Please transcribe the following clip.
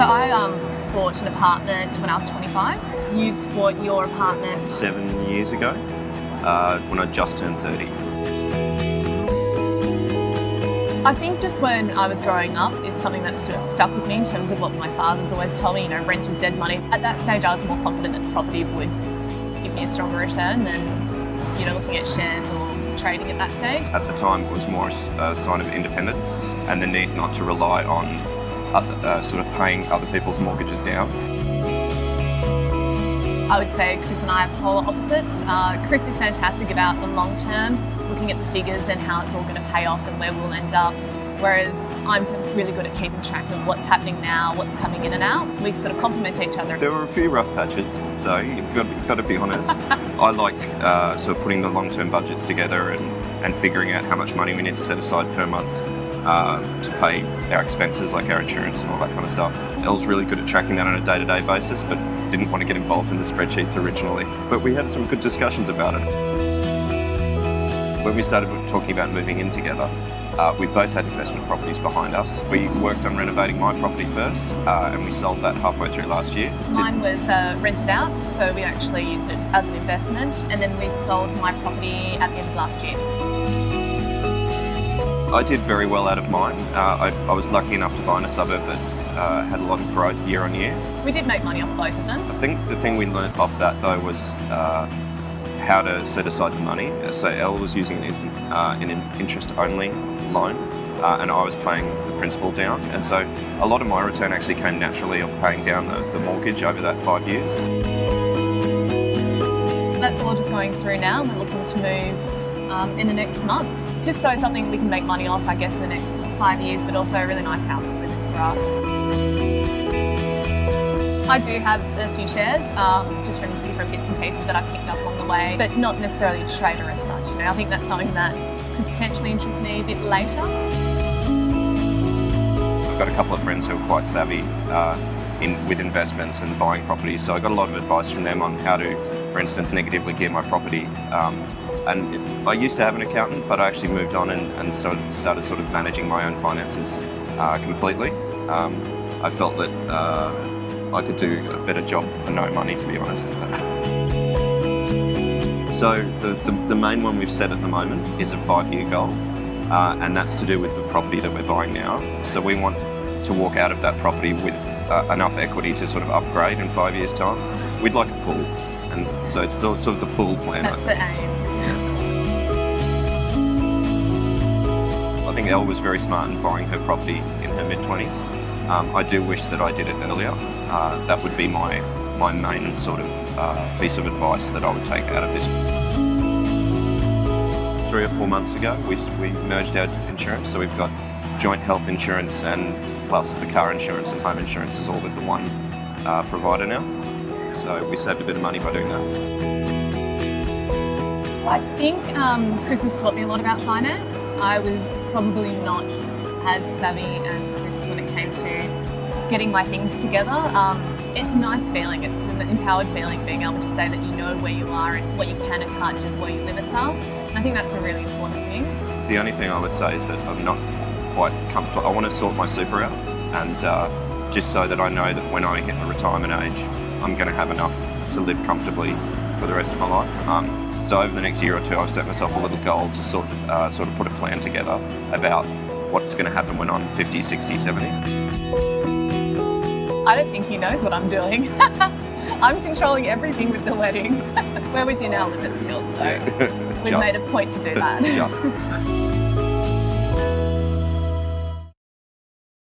So I bought an apartment when I was 25. You bought your apartment 7 years ago, when I just turned 30. I think just when I was growing up, it's something that's stuck with me in terms of what my father's always told me, rent is dead money. At that stage, I was more confident that property would give me a stronger return than, looking at shares or trading at that stage. At the time, it was more a sign of independence and the need not to rely on sort of paying other people's mortgages down. I would say Chris and I are polar opposites. Chris is fantastic about the long term, looking at the figures and how it's all going to pay off and where we'll end up. Whereas I'm really good at keeping track of what's happening now, what's coming in and out. We sort of complement each other. There were a few rough patches, though, you've got to be honest. I like sort of putting the long-term budgets together and figuring out how much money we need to set aside per month to pay our expenses, like our insurance and all that kind of stuff. Elle's really good at tracking that on a day-to-day basis, but didn't want to get involved in the spreadsheets originally. But we had some good discussions about it. When we started talking about moving in together, we both had investment properties behind us. We worked on renovating my property first, and we sold that halfway through last year. Mine was rented out, so we actually used it as an investment, and then we sold my property at the end of last year. I did very well out of mine. I was lucky enough to buy in a suburb that had a lot of growth year on year. We did make money off both of them. I think the thing we learnt off that, though, was how to set aside the money. So Elle was using an interest-only loan, and I was paying the principal down. And so a lot of my return actually came naturally of paying down the mortgage over that 5 years. That's all just going through now. We're looking to move in the next month. Just so something we can make money off, I guess, in the next 5 years, but also a really nice house to live in for us. I do have a few shares, just from different bits and pieces that I've picked up along the way, but not necessarily a trader as such. I think that's something that could potentially interest me a bit later. I've got a couple of friends who are quite savvy with investments and buying properties, so I got a lot of advice from them on how to, for instance, negatively gear my property. And I used to have an accountant, but I actually moved on and started sort of managing my own finances completely. I felt that I could do a better job for no money, to be honest. So the main one we've set at the moment is a 5-year goal, and that's to do with the property that we're buying now. So we want to walk out of that property with enough equity to sort of upgrade in 5 years' time. We'd like a pool, and so it's sort of the pool plan. That's the aim. I think Elle was very smart in buying her property in her mid-20s. I do wish that I did it earlier. That would be my main sort of piece of advice that I would take out of this. 3 or 4 months ago, we merged our insurance, so we've got joint health insurance and plus the car insurance and home insurance is all with the one provider now. So we saved a bit of money by doing that. I think Chris has taught me a lot about finance. I was probably not as savvy as Chris when it came to getting my things together. It's a nice feeling. It's an empowered feeling being able to say that you know where you are and what you can and can't do, what your limits are. And I think that's a really important thing. The only thing I would say is that I'm not quite comfortable. I want to sort my super out, and just so that I know that when I hit the retirement age, I'm going to have enough to live comfortably for the rest of my life. So over the next year or two, I've set myself a little goal to sort of put a plan together about what's going to happen when I'm 50, 60, 70. I don't think he knows what I'm doing. I'm controlling everything with the wedding. We're within our limits still, so we've made a point to do that. Just.